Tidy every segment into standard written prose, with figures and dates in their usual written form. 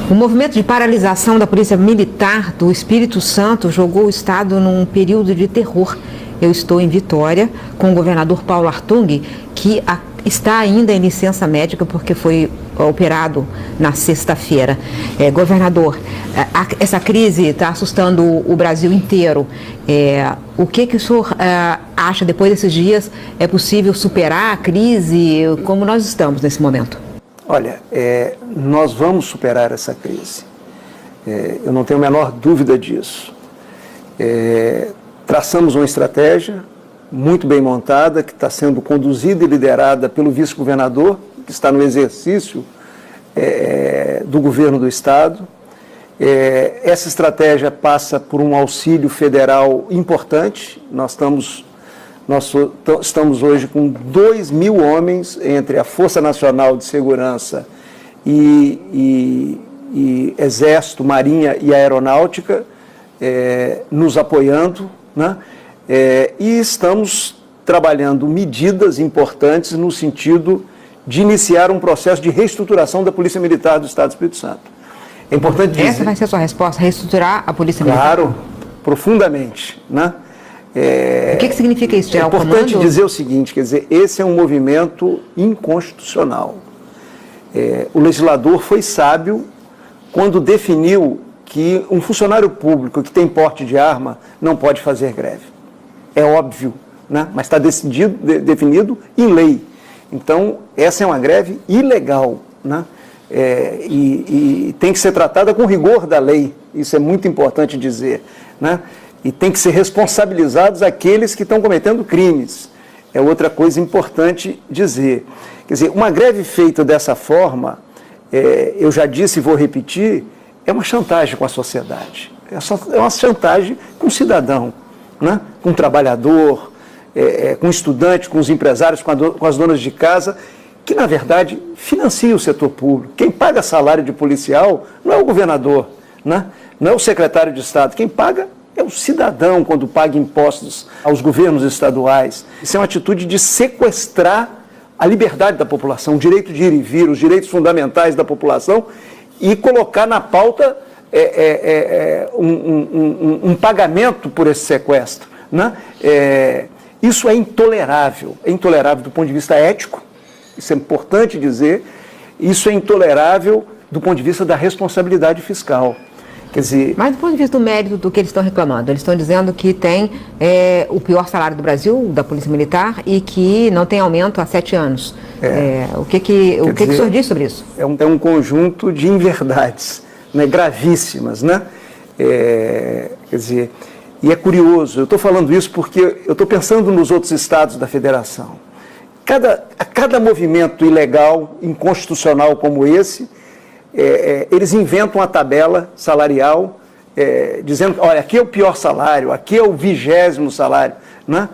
O movimento de paralisação da Polícia Militar do Espírito Santo jogou o Estado num período de terror. Eu estou em Vitória com o governador Paulo Artung, que está ainda em licença médica porque foi operado na sexta-feira. Governador, essa crise está assustando o Brasil inteiro. O que o senhor acha, depois desses dias, é possível superar a crise? Como nós estamos nesse momento? Olha, nós vamos superar essa crise. Eu não tenho a menor dúvida disso. Traçamos uma estratégia muito bem montada, que está sendo conduzida e liderada pelo vice-governador, que está no exercício do governo do Estado. Essa estratégia passa por um auxílio federal importante. Nós estamos hoje com 2.000 homens entre a Força Nacional de Segurança e Exército, Marinha e Aeronáutica nos apoiando, né? E estamos trabalhando medidas importantes no sentido de iniciar um processo de reestruturação da Polícia Militar do Estado do Espírito Santo. É importante dizer... Essa vai ser a sua resposta, reestruturar a Polícia Militar? Claro, profundamente, né? O que significa isso? É importante dizer o seguinte, quer dizer, esse é um movimento inconstitucional. O legislador foi sábio quando definiu que um funcionário público que tem porte de arma não pode fazer greve. É óbvio, né? Mas está definido em lei. Então, essa é uma greve ilegal, né? E tem que ser tratada com rigor da lei, isso é muito importante dizer, né? E tem que ser responsabilizados aqueles que estão cometendo crimes. É outra coisa importante dizer. Quer dizer, uma greve feita dessa forma, eu já disse e vou repetir, é uma chantagem com a sociedade. É uma chantagem com o cidadão, né? Com o trabalhador, com o estudante, com os empresários, com as donas de casa, que, na verdade, financia o setor público. Quem paga salário de policial não é o governador, né? Não é o secretário de Estado. Quem paga é o cidadão quando paga impostos aos governos estaduais. Isso é uma atitude de sequestrar a liberdade da população, o direito de ir e vir, os direitos fundamentais da população e colocar na pauta um pagamento por esse sequestro, né? Isso é intolerável do ponto de vista ético, isso é importante dizer, isso é intolerável do ponto de vista da responsabilidade fiscal. Quer dizer... Mas do ponto de vista do mérito do que eles estão reclamando, eles estão dizendo que tem o pior salário do Brasil, da Polícia Militar, e que não tem aumento há 7 anos. O que o senhor diz sobre isso? É um conjunto de inverdades, né, gravíssimas, né? Quer dizer, e é curioso, eu estou falando isso porque eu estou pensando nos outros estados da federação. Cada movimento ilegal, inconstitucional como esse, eles inventam uma tabela salarial dizendo, olha, aqui é o pior salário, aqui é o 20º salário, né?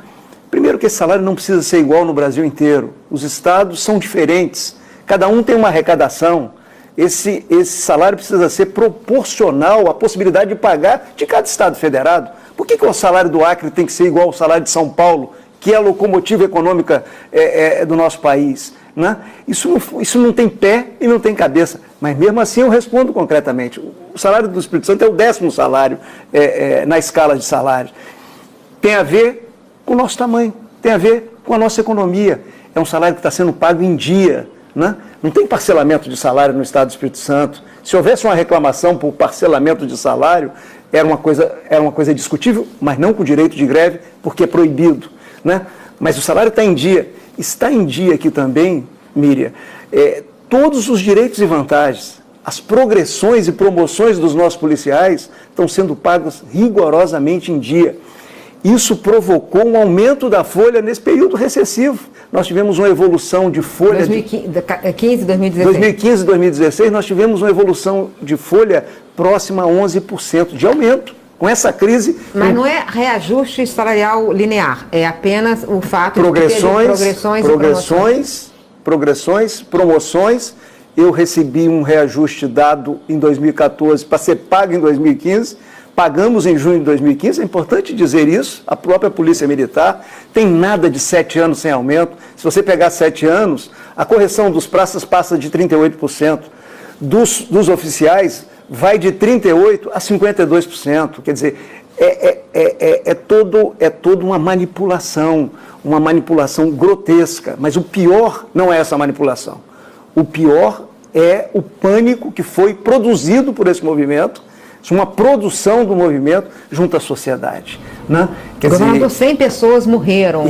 Primeiro que esse salário não precisa ser igual no Brasil inteiro. Os estados são diferentes, cada um tem uma arrecadação. Esse salário precisa ser proporcional à possibilidade de pagar de cada estado federado. Por que o salário do Acre tem que ser igual ao salário de São Paulo, que é a locomotiva econômica do nosso país, né? Isso não tem pé e não tem cabeça, mas mesmo assim eu respondo concretamente. O salário do Espírito Santo é o 10º salário na escala de salários. Tem a ver com o nosso tamanho, tem a ver com a nossa economia. É um salário que está sendo pago em dia, né? Não tem parcelamento de salário no Estado do Espírito Santo. Se houvesse uma reclamação por parcelamento de salário, era uma coisa discutível, mas não com direito de greve, porque é proibido, né? Mas o salário está em dia. Está em dia aqui também, Miriam, todos os direitos e vantagens, as progressões e promoções dos nossos policiais estão sendo pagos rigorosamente em dia. Isso provocou um aumento da folha nesse período recessivo. Nós tivemos uma evolução de folha... 2015 e 2016. 2015 e 2016, nós tivemos uma evolução de folha próxima a 11% de aumento. Com essa crise... Mas não é reajuste salarial linear, é apenas o fato de ter progressões, promoções. Eu recebi um reajuste dado em 2014 para ser pago em 2015, pagamos em junho de 2015, é importante dizer isso, a própria Polícia Militar tem nada de 7 anos sem aumento. Se você pegar 7 anos, a correção dos praças passa de 38%. dos oficiais vai de 38% a 52%. Quer dizer, é toda uma manipulação grotesca. Mas o pior não é essa manipulação. O pior é o pânico que foi produzido por esse movimento, uma produção do movimento junto à sociedade. Né? Governador, 100 pessoas morreram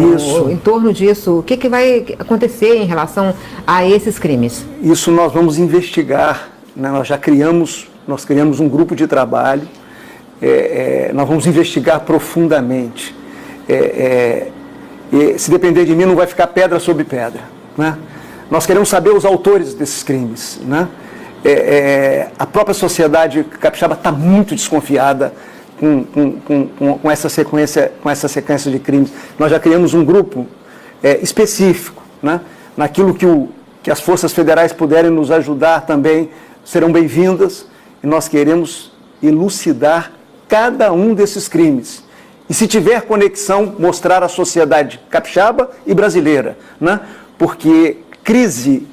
em torno disso. O que vai acontecer em relação a esses crimes? Isso nós vamos investigar. Né? Nós criamos um grupo de trabalho. Nós vamos investigar profundamente. E se depender de mim, não vai ficar pedra sobre pedra. Né? Nós queremos saber os autores desses crimes. Né? A própria sociedade capixaba está muito desconfiada com essa sequência de crimes. Nós já criamos um grupo específico, né? Naquilo que as forças federais puderem nos ajudar também, serão bem-vindas, e nós queremos elucidar cada um desses crimes. E se tiver conexão, mostrar à sociedade capixaba e brasileira, né? Porque crise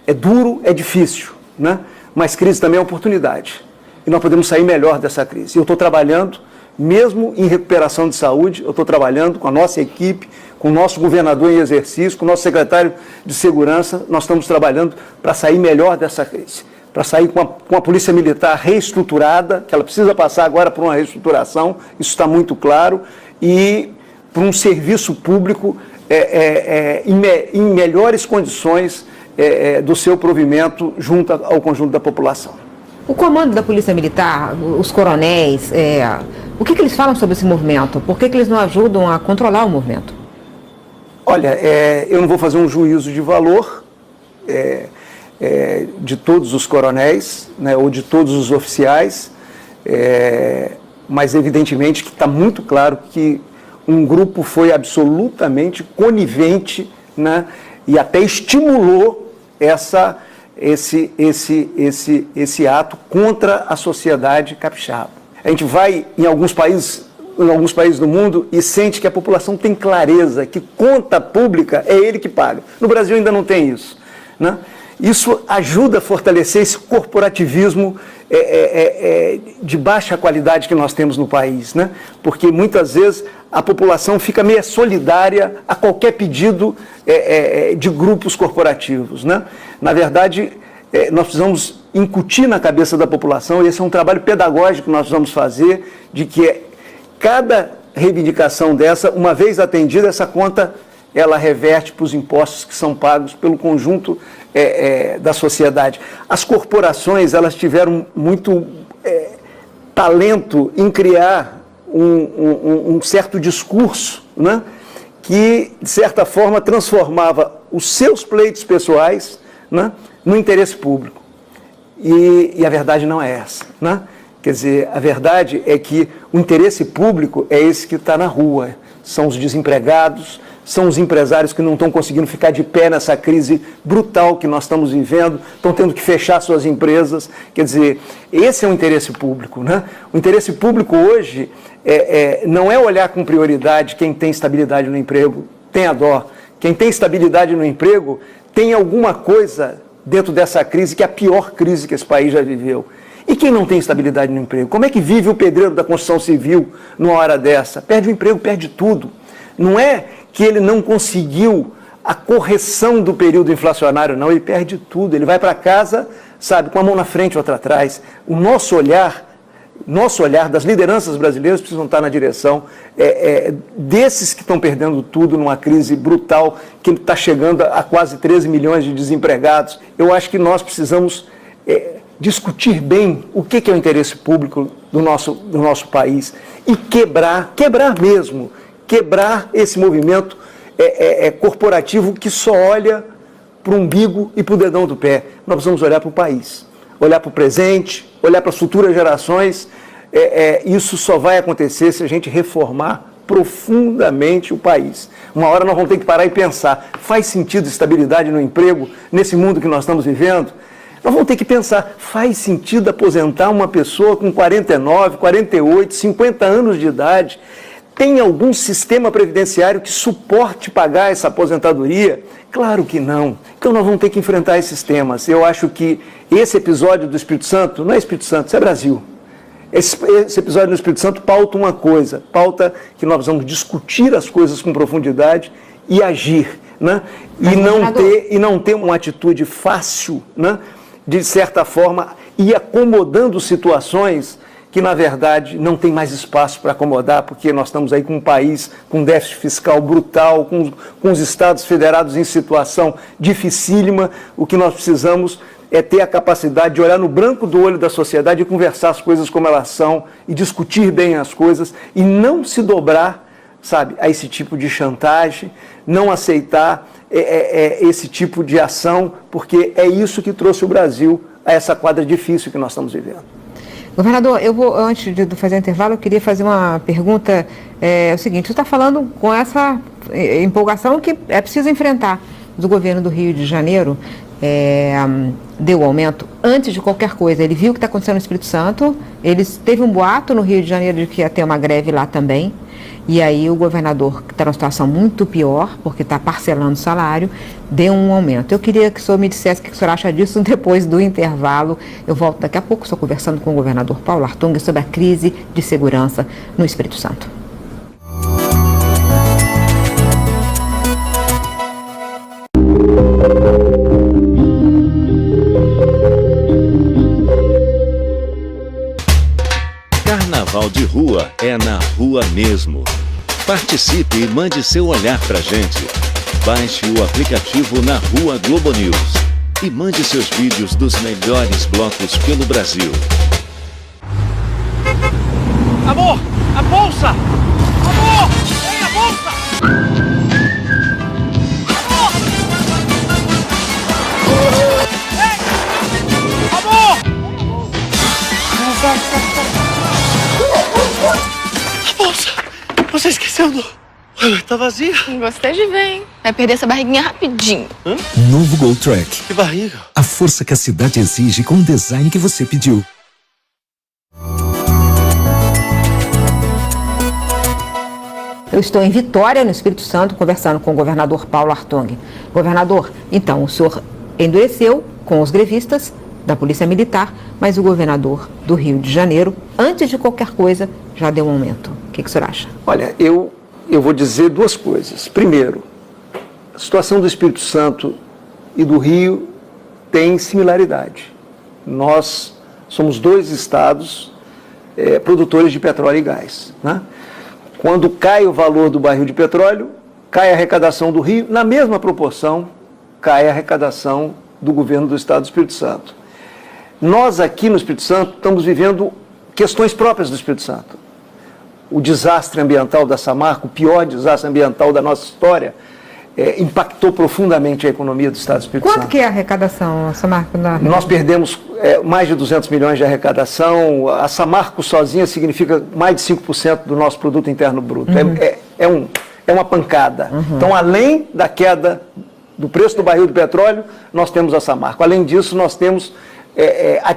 é duro, é difícil, né? Mas crise também é oportunidade. E nós podemos sair melhor dessa crise. Eu estou trabalhando, mesmo em recuperação de saúde, eu estou trabalhando com a nossa equipe, com o nosso governador em exercício, com o nosso secretário de segurança, nós estamos trabalhando para sair melhor dessa crise. Para sair com a polícia militar reestruturada, que ela precisa passar agora por uma reestruturação, isso está muito claro, e por um serviço público em melhores condições do seu provimento junto ao conjunto da população. O comando da Polícia Militar, os coronéis, o que eles falam sobre esse movimento? Por que eles não ajudam a controlar o movimento? Olha, eu não vou fazer um juízo de valor de todos os coronéis, né, ou de todos os oficiais, mas evidentemente que está muito claro que um grupo foi absolutamente conivente, né, e até estimulou esse ato contra a sociedade capixaba. A gente vai em alguns países do mundo e sente que a população tem clareza, que conta pública é ele que paga. No Brasil ainda não tem isso. Né? Isso ajuda a fortalecer esse corporativismo de baixa qualidade que nós temos no país, né? Porque muitas vezes a população fica meio solidária a qualquer pedido de grupos corporativos, né? Na verdade, nós precisamos incutir na cabeça da população, e esse é um trabalho pedagógico que nós vamos fazer, de que cada reivindicação dessa, uma vez atendida, essa conta ela reverte para os impostos que são pagos pelo conjunto da sociedade. As corporações, elas tiveram muito talento em criar um certo discurso, né, que, de certa forma, transformava os seus pleitos pessoais, né, no interesse público. E a verdade não é essa. Né? Quer dizer, a verdade é que o interesse público é esse que está na rua. São os desempregados, são os empresários que não estão conseguindo ficar de pé nessa crise brutal que nós estamos vivendo, estão tendo que fechar suas empresas. Quer dizer, esse é o interesse público. Né? O interesse público hoje não é olhar com prioridade quem tem estabilidade no emprego, tenha dó. Quem tem estabilidade no emprego tem alguma coisa dentro dessa crise que é a pior crise que esse país já viveu. E quem não tem estabilidade no emprego? Como é que vive o pedreiro da construção civil numa hora dessa? Perde o emprego, perde tudo. Não é que ele não conseguiu a correção do período inflacionário, não, ele perde tudo. Ele vai para casa, sabe, com a mão na frente e outra atrás. O nosso olhar das lideranças brasileiras precisam estar na direção desses que estão perdendo tudo numa crise brutal, que está chegando a quase 13 milhões de desempregados. Eu acho que nós precisamos discutir bem o que é o interesse público do nosso país e quebrar mesmo, quebrar esse movimento corporativo que só olha para o umbigo e para o dedão do pé. Nós precisamos olhar para o país, olhar para o presente, olhar para as futuras gerações. Isso só vai acontecer se a gente reformar profundamente o país. Uma hora nós vamos ter que parar e pensar, faz sentido estabilidade no emprego nesse mundo que nós estamos vivendo? Nós vamos ter que pensar, faz sentido aposentar uma pessoa com 49, 48, 50 anos de idade, Tem algum sistema previdenciário que suporte pagar essa aposentadoria? Claro que não. Então nós vamos ter que enfrentar esses temas. Eu acho que esse episódio do Espírito Santo, não é Espírito Santo, isso é Brasil. Esse episódio do Espírito Santo pauta uma coisa, pauta que nós vamos discutir as coisas com profundidade e agir, né? E não ter uma atitude fácil, né? De certa forma, ir acomodando situações que, na verdade, não tem mais espaço para acomodar, porque nós estamos aí com um país com déficit fiscal brutal, com os estados federados em situação dificílima. O que nós precisamos é ter a capacidade de olhar no branco do olho da sociedade e conversar as coisas como elas são, e discutir bem as coisas, e não se dobrar, sabe, a esse tipo de chantagem, não aceitar esse tipo de ação, porque é isso que trouxe o Brasil a essa quadra difícil que nós estamos vivendo. Governador, antes de fazer o intervalo, eu queria fazer uma pergunta. É o seguinte, você está falando com essa empolgação que é preciso enfrentar do governo do Rio de Janeiro, deu aumento antes de qualquer coisa. Ele viu o que está acontecendo no Espírito Santo, teve um boato no Rio de Janeiro de que ia ter uma greve lá também, e aí o governador, que está numa situação muito pior, porque está parcelando o salário, deu um aumento. Eu queria que o senhor me dissesse o que o senhor acha disso depois do intervalo. Eu volto daqui a pouco, estou conversando com o governador Paulo Artung sobre a crise de segurança no Espírito Santo. Carnaval de rua é na rua mesmo. Participe e mande seu olhar pra gente. Baixe o aplicativo Na Rua Globo News e mande seus vídeos dos melhores blocos pelo Brasil. Amor, a bolsa! Amor, vem a bolsa! Amor! Ei! Amor! A bolsa! Você esqueceu Tá vazia. Gostei de ver, hein? Vai perder essa barriguinha rapidinho. Novo Gol Track. Que barriga? A força que a cidade exige com o design que você pediu. Eu estou em Vitória, no Espírito Santo, conversando com o governador Paulo Artung. Governador, então, o senhor endureceu com os grevistas da Polícia Militar, mas o governador do Rio de Janeiro, antes de qualquer coisa, já deu um aumento. O que o senhor acha? Olha, eu vou dizer duas coisas. Primeiro, a situação do Espírito Santo e do Rio tem similaridade. Nós somos dois estados produtores de petróleo e gás, né? Quando cai o valor do barril de petróleo, cai a arrecadação do Rio, na mesma proporção, cai a arrecadação do governo do estado do Espírito Santo. Nós aqui no Espírito Santo estamos vivendo questões próprias do Espírito Santo. O desastre ambiental da Samarco, o pior desastre ambiental da nossa história, impactou profundamente a economia do estado do Espírito Santo. Quanto que é a arrecadação, Samarco? Nós perdemos mais de 200 milhões de arrecadação. A Samarco sozinha significa mais de 5% do nosso produto interno bruto. Uhum. É uma pancada. Uhum. Então, além da queda do preço do barril de petróleo, nós temos a Samarco. Além disso, nós temos,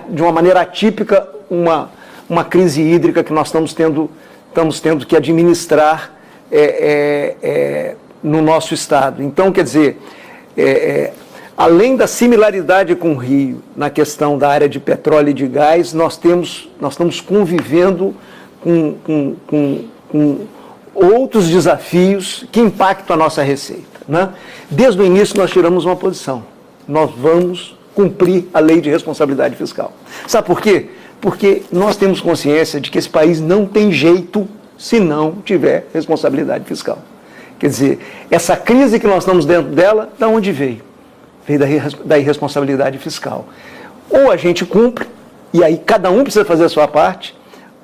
de uma maneira atípica, uma crise hídrica que nós estamos tendo que administrar no nosso estado. Então, quer dizer, além da similaridade com o Rio na questão da área de petróleo e de gás, nós estamos convivendo com outros desafios que impactam a nossa receita, né? Desde o início nós tiramos uma posição. Nós vamos cumprir a lei de responsabilidade fiscal. Sabe por quê? Porque nós temos consciência de que esse país não tem jeito se não tiver responsabilidade fiscal. Quer dizer, essa crise que nós estamos dentro dela, de onde veio? Veio da irresponsabilidade fiscal. Ou a gente cumpre, e aí cada um precisa fazer a sua parte,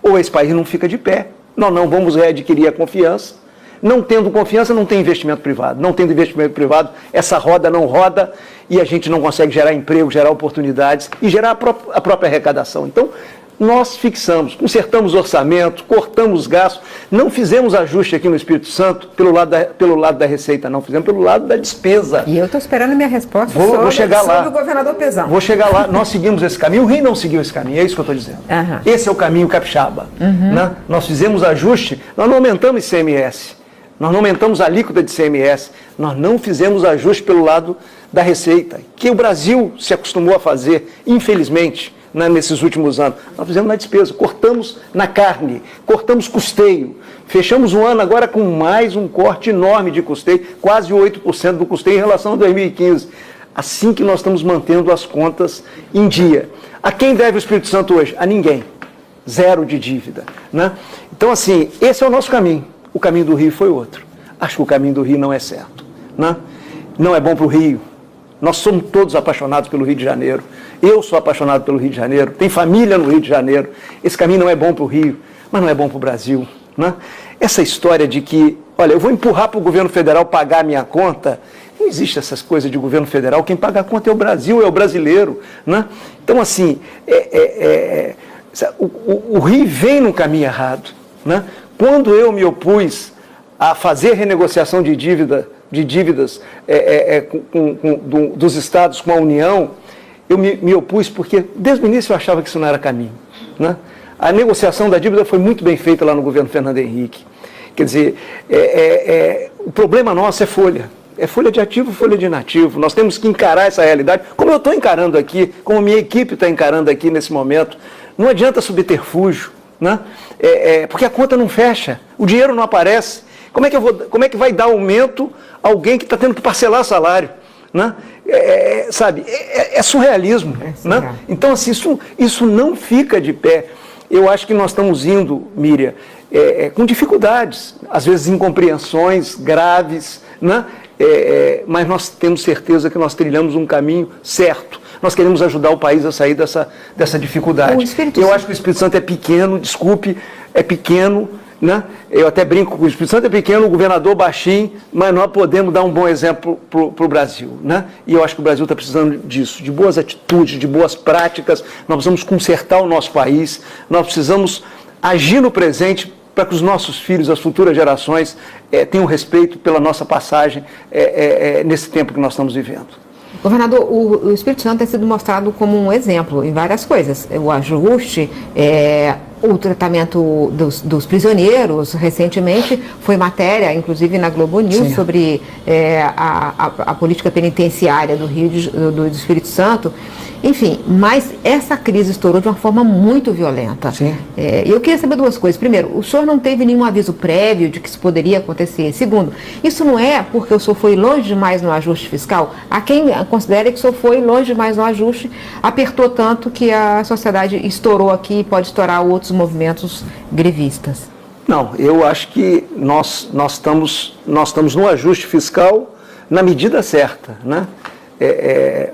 ou esse país não fica de pé. Nós não vamos readquirir a confiança. Não tendo confiança, não tem investimento privado. Não tendo investimento privado, essa roda não roda e a gente não consegue gerar emprego, gerar oportunidades e gerar a própria arrecadação. Então, nós fixamos, consertamos o orçamento, cortamos gastos, não fizemos ajuste aqui no Espírito Santo pelo lado da receita, não, fizemos pelo lado da despesa. E eu estou esperando minha resposta vou chegar lá. sobre o governador Pezão. Vou chegar lá, nós seguimos esse caminho, o Rio não seguiu esse caminho, é isso que eu estou dizendo. Esse é o caminho capixaba. Né? Nós fizemos ajuste, nós não aumentamos ICMS, nós não aumentamos a alíquota de ICMS, nós não fizemos ajuste pelo lado da receita, que o Brasil se acostumou a fazer, infelizmente, né, nesses últimos anos. Nós fizemos na despesa, cortamos na carne, cortamos custeio, fechamos um ano agora com mais um corte enorme de custeio, quase 8% do custeio em relação a 2015. Assim que nós estamos mantendo as contas em dia. A quem deve o Espírito Santo hoje? A ninguém. Zero de dívida. Né? Então, assim, esse é o nosso caminho. O caminho do Rio foi outro. Acho que o caminho do Rio não é certo. Né? Não é bom para o Rio. Nós somos todos apaixonados pelo Rio de Janeiro. Eu sou apaixonado pelo Rio de Janeiro. Tem família no Rio de Janeiro. Esse caminho não é bom para o Rio, mas não é bom para o Brasil. Né? Essa história de que, olha, eu vou empurrar para o governo federal pagar a minha conta. Não existe essas coisas de governo federal. Quem paga a conta é o Brasil, é o brasileiro. Né? Então, assim, o Rio vem no caminho errado. Né? Quando eu me opus a fazer renegociação de dívidas dos estados com a União, eu me opus porque, desde o início, eu achava que isso não era caminho. Né? A negociação da dívida foi muito bem feita lá no governo Fernando Henrique. Quer dizer, o problema nosso é folha. É folha de ativo, folha de inativo. Nós temos que encarar essa realidade, como eu estou encarando aqui, como minha equipe está encarando aqui nesse momento. Não adianta subterfúgio, né? Porque a conta não fecha, o dinheiro não aparece. Como é que vai dar aumento a alguém que está tendo que parcelar salário? Né? Sabe, é surrealismo. Né? Então, assim, isso não fica de pé. Eu acho que nós estamos indo, Miriam, com dificuldades, às vezes incompreensões graves, né? Mas nós temos certeza que nós trilhamos um caminho certo. Nós queremos ajudar o país a sair dessa dificuldade. Eu acho que o Espírito Santo é pequeno, desculpe, é pequeno. Né? Eu até brinco com o Espírito Santo é pequeno, o governador baixinho, mas nós podemos dar um bom exemplo para o Brasil. Né? E eu acho que o Brasil está precisando disso, de boas atitudes, de boas práticas. Nós precisamos consertar o nosso país, nós precisamos agir no presente para que os nossos filhos, as futuras gerações, tenham respeito pela nossa passagem nesse tempo que nós estamos vivendo. Governador, o Espírito Santo tem sido mostrado como um exemplo em várias coisas. O ajuste, o tratamento dos prisioneiros, recentemente foi matéria, inclusive na Globo News, Sim. sobre a política penitenciária do Espírito Santo. Enfim, mas essa crise estourou de uma forma muito violenta. Eu queria saber duas coisas. Primeiro, o senhor não teve nenhum aviso prévio de que isso poderia acontecer. Segundo, isso não é porque o senhor foi longe demais no ajuste fiscal? Há quem considere que o senhor foi longe demais no ajuste, apertou tanto que a sociedade estourou aqui e pode estourar outros movimentos grevistas. Não, eu acho que nós estamos no ajuste fiscal na medida certa, né?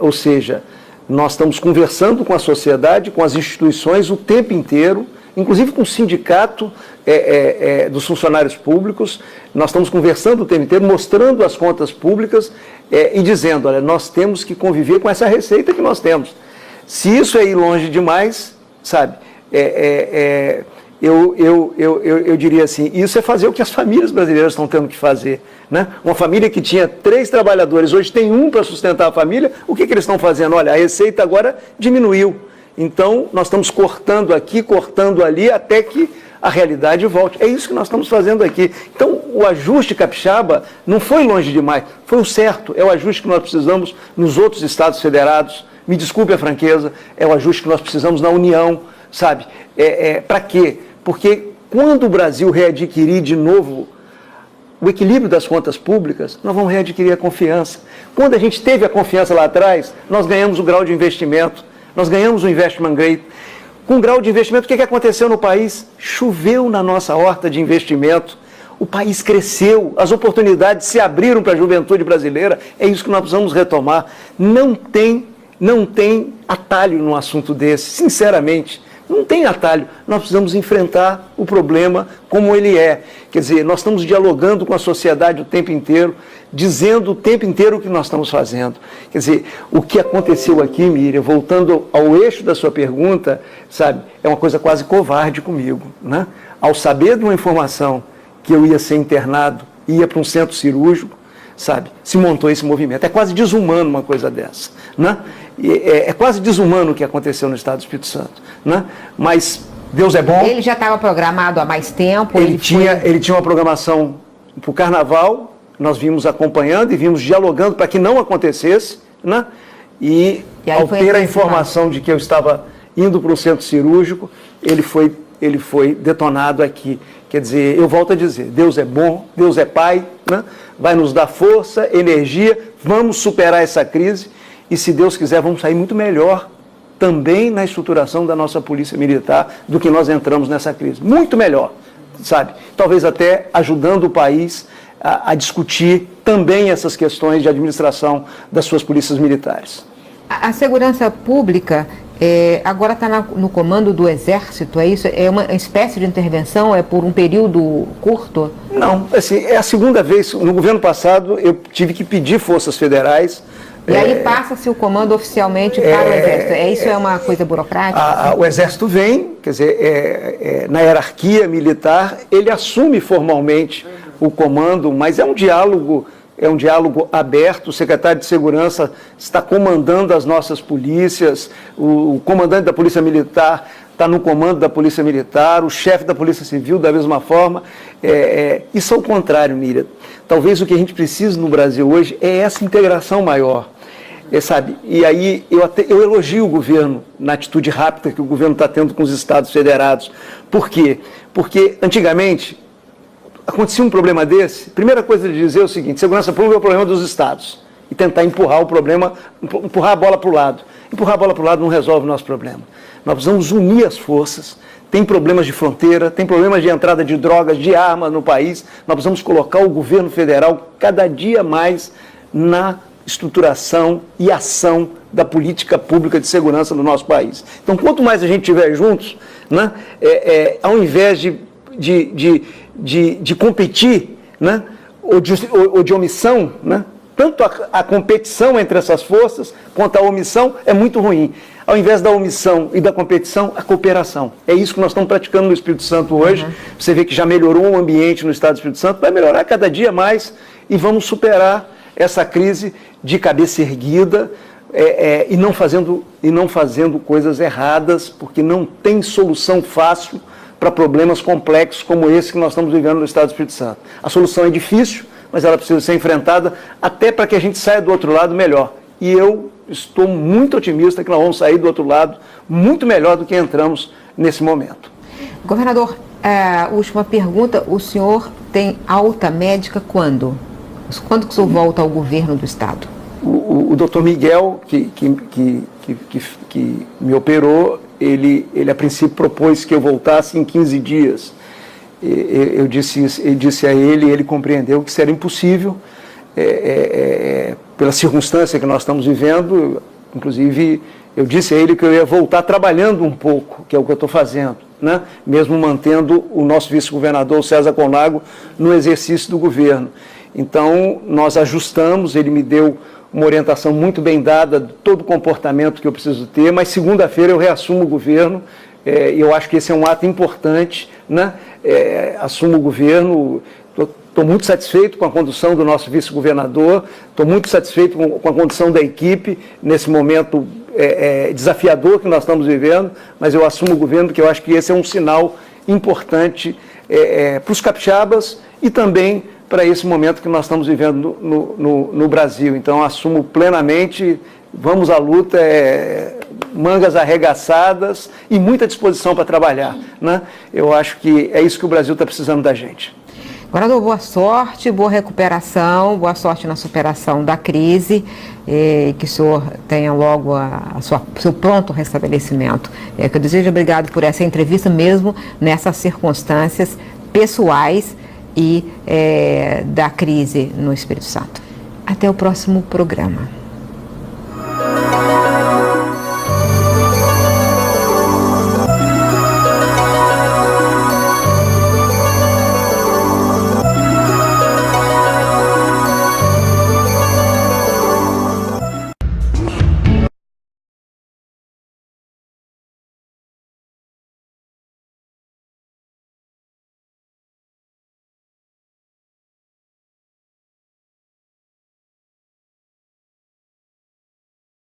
Ou seja, nós estamos conversando com a sociedade, com as instituições o tempo inteiro, inclusive com o sindicato dos funcionários públicos. Nós estamos conversando o tempo inteiro, mostrando as contas públicas e dizendo, olha, nós temos que conviver com essa receita que nós temos. Se isso é ir longe demais, sabe, eu diria assim, isso é fazer o que as famílias brasileiras estão tendo que fazer. Né? Uma família que tinha 3 trabalhadores, hoje tem 1 para sustentar a família, o que eles estão fazendo? Olha, a receita agora diminuiu. Então, nós estamos cortando aqui, cortando ali, até que a realidade volte. É isso que nós estamos fazendo aqui. Então, o ajuste capixaba não foi longe demais, foi o certo. É o ajuste que nós precisamos nos outros estados federados. Me desculpe a franqueza, é o ajuste que nós precisamos na União, sabe? Para quê? Porque quando o Brasil readquirir de novo o equilíbrio das contas públicas, nós vamos readquirir a confiança. Quando a gente teve a confiança lá atrás, nós ganhamos o grau de investimento, nós ganhamos o investment grade. Com o grau de investimento, o que aconteceu no país? Choveu na nossa horta de investimento, o país cresceu, as oportunidades se abriram para a juventude brasileira, é isso que nós precisamos retomar. Não tem atalho num assunto desse, sinceramente. Não tem atalho, nós precisamos enfrentar o problema como ele é. Quer dizer, nós estamos dialogando com a sociedade o tempo inteiro, dizendo o tempo inteiro o que nós estamos fazendo. Quer dizer, o que aconteceu aqui, Miriam, voltando ao eixo da sua pergunta, sabe, é uma coisa quase covarde comigo, né? Ao saber de uma informação que eu ia ser internado, ia para um centro cirúrgico, sabe, se montou esse movimento. É quase desumano uma coisa dessa, né? É quase desumano o que aconteceu no Estado do Espírito Santo, né? Mas Deus é bom. Ele já estava programado há mais tempo? Ele tinha uma programação para o Carnaval, nós vimos acompanhando e vimos dialogando para que não acontecesse, né? E ao ter a informação de que eu estava indo para um centro cirúrgico, ele foi detonado aqui. Quer dizer, eu volto a dizer, Deus é bom, Deus é Pai, né? Vai nos dar força, energia, vamos superar essa crise e, se Deus quiser, vamos sair muito melhor também na estruturação da nossa polícia militar do que nós entramos nessa crise. Muito melhor, sabe? Talvez até ajudando o país a discutir também essas questões de administração das suas polícias militares. A segurança pública agora está no comando do Exército, é isso? É uma espécie de intervenção? É por um período curto? Não, assim, é a segunda vez. No governo passado eu tive que pedir forças federais. E aí passa-se o comando oficialmente para o Exército. Isso é uma coisa burocrática? O Exército vem, quer dizer, na hierarquia militar, ele assume formalmente o comando, mas é um diálogo aberto. O secretário de Segurança está comandando as nossas polícias, o comandante da Polícia Militar está no comando da Polícia Militar, o chefe da Polícia Civil da mesma forma. Isso é o contrário, Miriam. Talvez o que a gente precisa no Brasil hoje é essa integração maior. Sabe? E aí eu elogio o governo na atitude rápida que o governo está tendo com os estados federados. Por quê? Porque antigamente acontecia um problema desse, primeira coisa de dizer é o seguinte: segurança pública é o problema dos estados, e tentar empurrar o problema, empurrar a bola para o lado. Empurrar a bola para o lado não resolve o nosso problema. Nós precisamos unir as forças. Tem problemas de fronteira, tem problemas de entrada de drogas, de armas no país. Nós precisamos colocar o governo federal cada dia mais na estruturação e ação da política pública de segurança no nosso país. Então, quanto mais a gente estiver juntos, né, ao invés de competir, né, ou de omissão, né, tanto a competição entre essas forças quanto a omissão é muito ruim. Ao invés da omissão e da competição, a cooperação. É isso que nós estamos praticando no Espírito Santo hoje. Você vê que já melhorou o ambiente no Estado do Espírito Santo, vai melhorar cada dia mais e vamos superar essa crise de cabeça erguida e não fazendo coisas erradas, porque não tem solução fácil para problemas complexos como esse que nós estamos vivendo no Estado do Espírito Santo. A solução é difícil, mas ela precisa ser enfrentada até para que a gente saia do outro lado melhor. E eu estou muito otimista que nós vamos sair do outro lado muito melhor do que entramos nesse momento. Governador, última pergunta, o senhor tem alta médica quando? Quando que o senhor volta ao governo do Estado? O doutor Miguel, que me operou, ele a princípio propôs que eu voltasse em 15 dias. Eu disse a ele compreendeu que isso era impossível, pela circunstância que nós estamos vivendo. Inclusive, eu disse a ele que eu ia voltar trabalhando um pouco, que é o que eu estou fazendo, né? Mesmo mantendo o nosso vice-governador, César Conago, no exercício do governo. Então, nós ajustamos, ele me deu uma orientação muito bem dada de todo o comportamento que eu preciso ter, mas segunda-feira eu reassumo o governo, e eu acho que esse é um ato importante, né? Assumo o governo, estou muito satisfeito com a condução do nosso vice-governador, estou muito satisfeito com a condução da equipe nesse momento desafiador que nós estamos vivendo, mas eu assumo o governo porque eu acho que esse é um sinal importante para os capixabas e também para esse momento que nós estamos vivendo no Brasil. Então, assumo plenamente, vamos à luta, mangas arregaçadas e muita disposição para trabalhar, né? Eu acho que é isso que o Brasil está precisando da gente. Governador, boa sorte, boa recuperação, boa sorte na superação da crise, que o senhor tenha logo seu pronto restabelecimento. Que eu desejo obrigado por essa entrevista, mesmo nessas circunstâncias pessoais e da crise no Espírito Santo. Até o próximo programa.